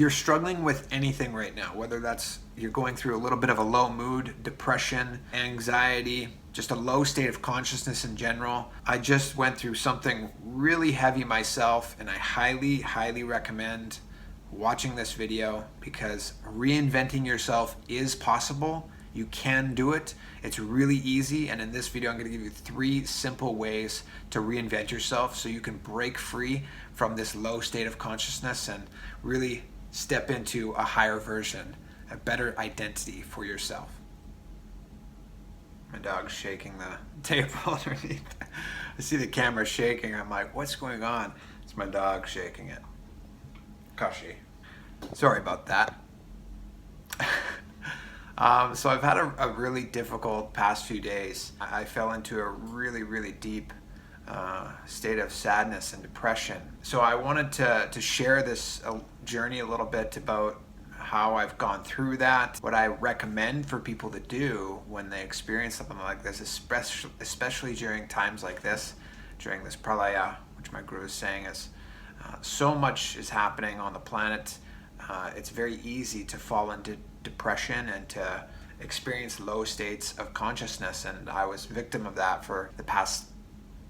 You're struggling with anything right now, whether that's you're going through a little bit of a low mood, depression, anxiety, just a low state of consciousness in general. I just went through something really heavy myself, and I highly recommend watching this video because reinventing yourself is possible. You can do it. It's really easy, and in this video I'm going to give you 3 simple ways to reinvent yourself so you can break free from this low state of consciousness and really step into a higher version, a better identity for yourself. My dog's shaking the table underneath. I see the camera shaking. I'm like, what's going on? It's my dog shaking it. Kashi. Sorry about that. So I've had a really difficult past few days. I fell into a really deep state of sadness and depression. So I wanted to share this journey a little bit about how I've gone through that, what I recommend for people to do when they experience something like this, especially during times like this, during this pralaya, which my guru is saying is so much is happening on the planet. It's very easy to fall into depression and to experience low states of consciousness, and I was victim of that for the past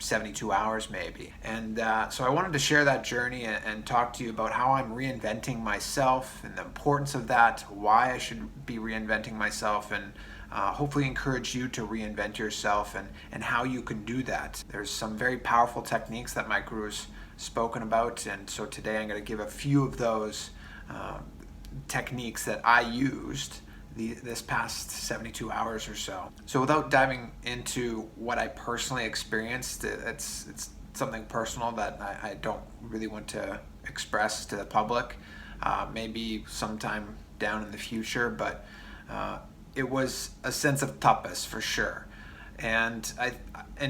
72 hours maybe. And so I wanted to share that journey and talk to you about how I'm reinventing myself and the importance of that, why I should be reinventing myself, and hopefully encourage you to reinvent yourself and how you can do that. There's some very powerful techniques that my guru's spoken about, and so today I'm going to give a few of those techniques that I used this past 72 hours or so. So without diving into what I personally experienced, it's something personal that I don't really want to express to the public, maybe sometime down in the future, but it was a sense of tapas for sure. And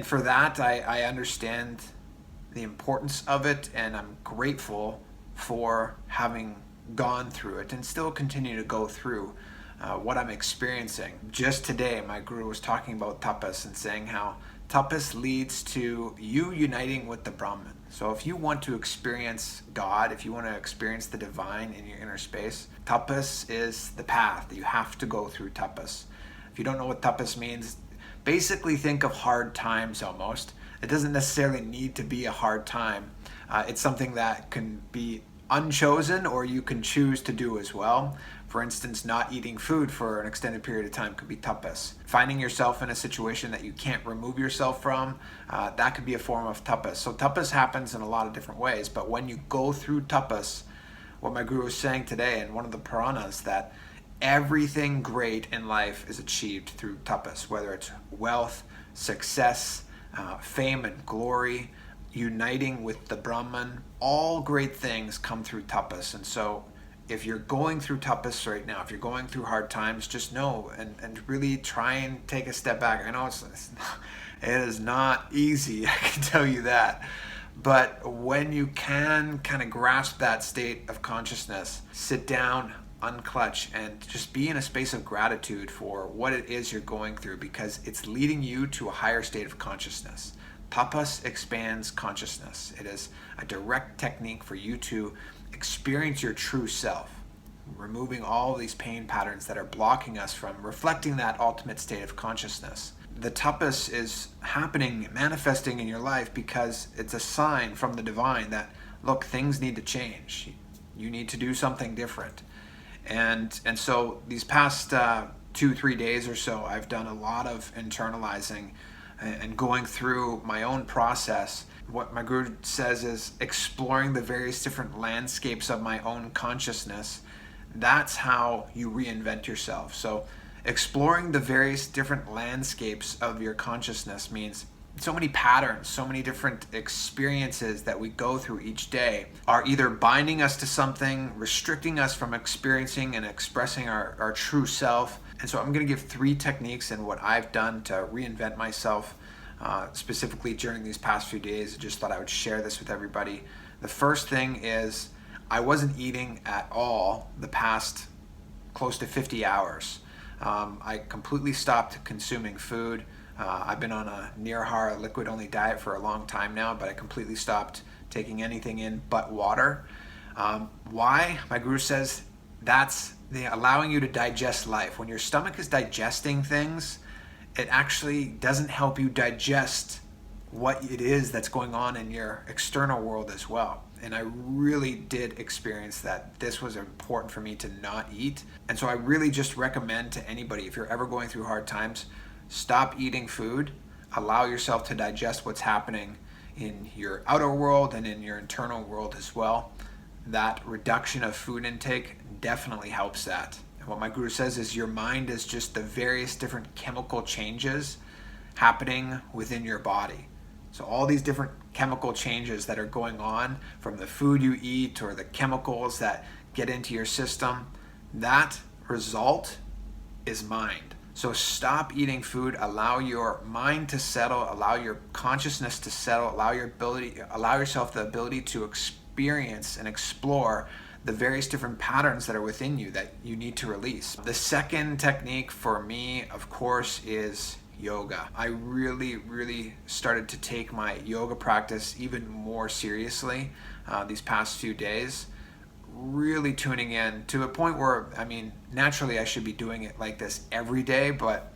for that, I understand the importance of it, and I'm grateful for having gone through it and still continue to go through what I'm experiencing. Just today, my guru was talking about tapas and saying how tapas leads to you uniting with the Brahman. So if you want to experience God, if you want to experience the divine in your inner space, tapas is the path. You have to go through tapas. If you don't know what tapas means, basically think of hard times almost. It doesn't necessarily need to be a hard time. It's something that can be unchosen, or you can choose to do as well. For instance, not eating food for an extended period of time could be tapas. Finding yourself in a situation that you can't remove yourself from, that could be a form of tapas. So tapas happens in a lot of different ways, but when you go through tapas, what my guru was saying today in one of the Puranas, that everything great in life is achieved through tapas, whether it's wealth, success, fame and glory, uniting with the Brahman, all great things come through tapas. And so if you're going through tapas right now, if you're going through hard times, just know and really try and take a step back. I know it is not easy, I can tell you that. But when you can kind of grasp that state of consciousness, sit down, unclutch, and just be in a space of gratitude for what it is you're going through, because it's leading you to a higher state of consciousness. Tapas expands consciousness. It is a direct technique for you to experience your true self, removing all these pain patterns that are blocking us from reflecting that ultimate state of consciousness. The tapas is happening, manifesting in your life because it's a sign from the divine that, look, things need to change. You need to do something different. And so these past 2-3 days or so, I've done a lot of internalizing and going through my own process. What my guru says is exploring the various different landscapes of my own consciousness. That's how you reinvent yourself. So exploring the various different landscapes of your consciousness means so many patterns, so many different experiences that we go through each day are either binding us to something, restricting us from experiencing and expressing our true self. And so I'm going to give 3 techniques in what I've done to reinvent myself, specifically during these past few days. I just thought I would share this with everybody. The first thing is I wasn't eating at all the past close to 50 hours. I completely stopped consuming food. I've been on a Nirahara liquid only diet for a long time now, but I completely stopped taking anything in but water. Why? My guru says that's allowing you to digest life. When your stomach is digesting things, it actually doesn't help you digest what it is that's going on in your external world as well. And I really did experience that this was important for me to not eat. And so I really just recommend to anybody, if you're ever going through hard times, stop eating food, allow yourself to digest what's happening in your outer world and in your internal world as well. That reduction of food intake definitely helps that. And what my guru says is your mind is just the various different chemical changes happening within your body. So all these different chemical changes that are going on from the food you eat or the chemicals that get into your system, that result is mind. So stop eating food, allow your mind to settle, allow your consciousness to settle, allow yourself the ability to experience and explore the various different patterns that are within you that you need to release. The second technique for me, of course, is yoga. I really started to take my yoga practice even more seriously these past few days. Really tuning in to a point where, naturally I should be doing it like this every day, but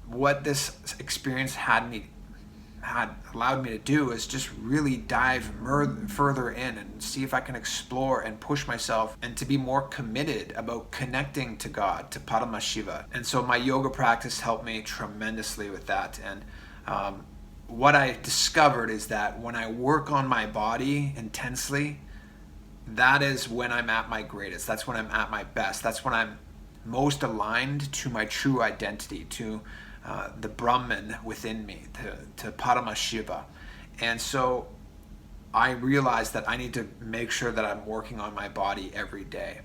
what this experience had allowed me to do is just really dive further in and see if I can explore and push myself and to be more committed about connecting to God, to Paramashiva. And so my yoga practice helped me tremendously with that. And what I discovered is that when I work on my body intensely, that is when I'm at my greatest. That's when I'm at my best. That's when I'm most aligned to my true identity, to the Brahman within me, to Paramashiva. And so I realized that I need to make sure that I'm working on my body every day.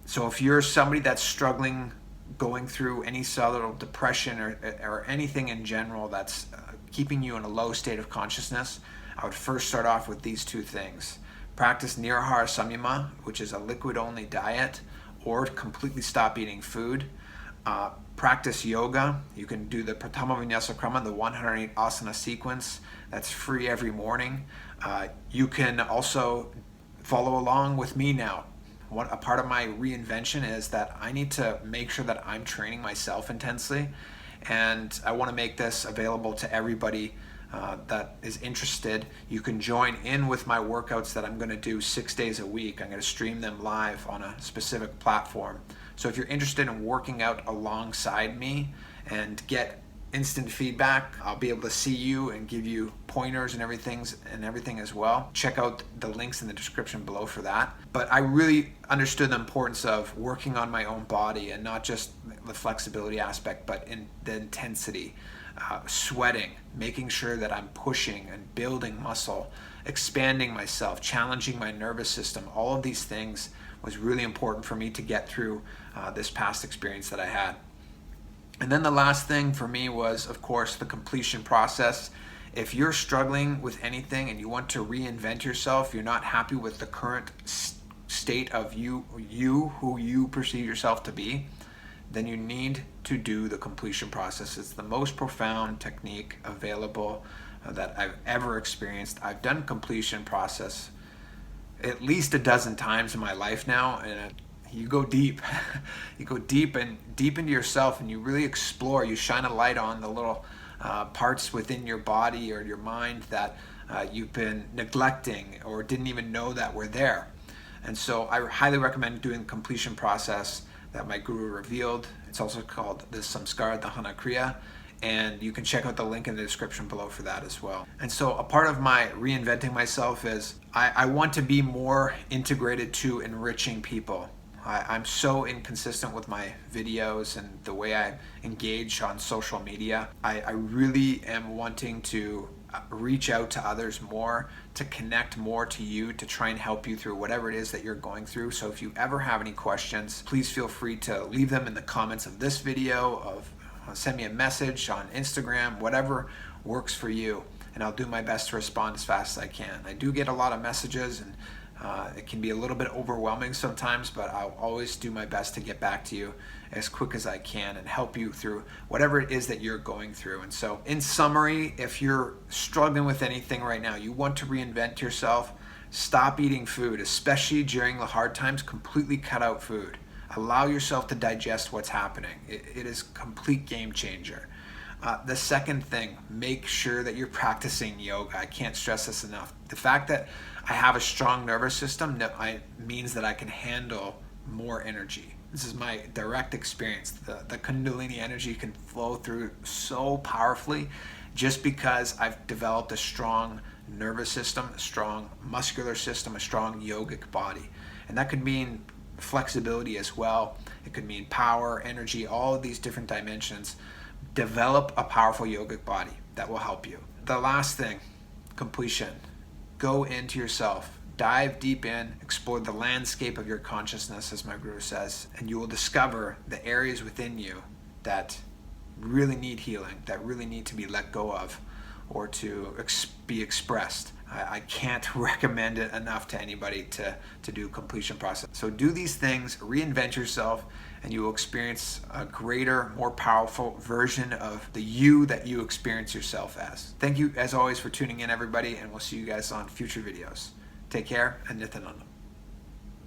So if you're somebody that's struggling, going through any sort of depression or anything in general that's keeping you in a low state of consciousness, I would first start off with these two things. Practice Nirahara Samyama, which is a liquid-only diet, or completely stop eating food. Practice yoga. You can do the Pratama Vinyasa Krama, the 108 asana sequence. That's free every morning. You can also follow along with me now. A part of my reinvention is that I need to make sure that I'm training myself intensely, and I want to make this available to everybody that is interested. You can join in with my workouts that I'm going to do 6 days a week. I'm going to stream them live on a specific platform. So if you're interested in working out alongside me and get instant feedback, I'll be able to see you and give you pointers and everything as well. Check out the links in the description below for that. But I really understood the importance of working on my own body, and not just the flexibility aspect, but in the intensity. Sweating, making sure that I'm pushing and building muscle, expanding myself, challenging my nervous system. All of these things was really important for me to get through this past experience that I had. And then the last thing for me was, of course, the completion process. If you're struggling with anything and you want to reinvent yourself, you're not happy with the current state of you who you perceive yourself to be, then you need to do the completion process. It's the most profound technique available that I've ever experienced. I've done completion process at least a dozen times in my life now, and you go deep. You go deep into yourself, and you really explore. You shine a light on the little parts within your body or your mind that you've been neglecting or didn't even know that were there. And so I highly recommend doing the completion process that my guru revealed. It's also called the Samskara Dahana Kriya, and you can check out the link in the description below for that as well. And so a part of my reinventing myself is I want to be more integrated to enriching people. I'm so inconsistent with my videos and the way I engage on social media. I really am wanting to reach out to others more, to connect more to you, to try and help you through whatever it is that you're going through. So if you ever have any questions, please feel free to leave them in the comments of this video, send me a message on Instagram, whatever works for you, and I'll do my best to respond as fast as I can. I do get a lot of messages, and it can be a little bit overwhelming sometimes, but I'll always do my best to get back to you as quick as I can and help you through whatever it is that you're going through. And so in summary, if you're struggling with anything right now, you want to reinvent yourself, Stop eating food, especially during the hard times. Completely cut out food. Allow yourself to digest what's happening. It is a complete game changer. The second thing, make sure that you're practicing yoga. I can't stress this enough. The fact that I have a strong nervous system means that I can handle more energy. This is my direct experience. The Kundalini energy can flow through so powerfully just because I've developed a strong nervous system, a strong muscular system, a strong yogic body. And that could mean flexibility as well. It could mean power, energy, all of these different dimensions. Develop a powerful yogic body. That will help you. The last thing, completion. Go into yourself. Dive deep in, explore the landscape of your consciousness, as my guru says, and you will discover the areas within you that really need healing, that really need to be let go of or to be expressed. I can't recommend it enough to anybody to do completion process. So do these things, reinvent yourself, and you will experience a greater, more powerful version of the you that you experience yourself as. Thank you, as always, for tuning in, everybody, and we'll see you guys on future videos. Take care, and Nithyananda.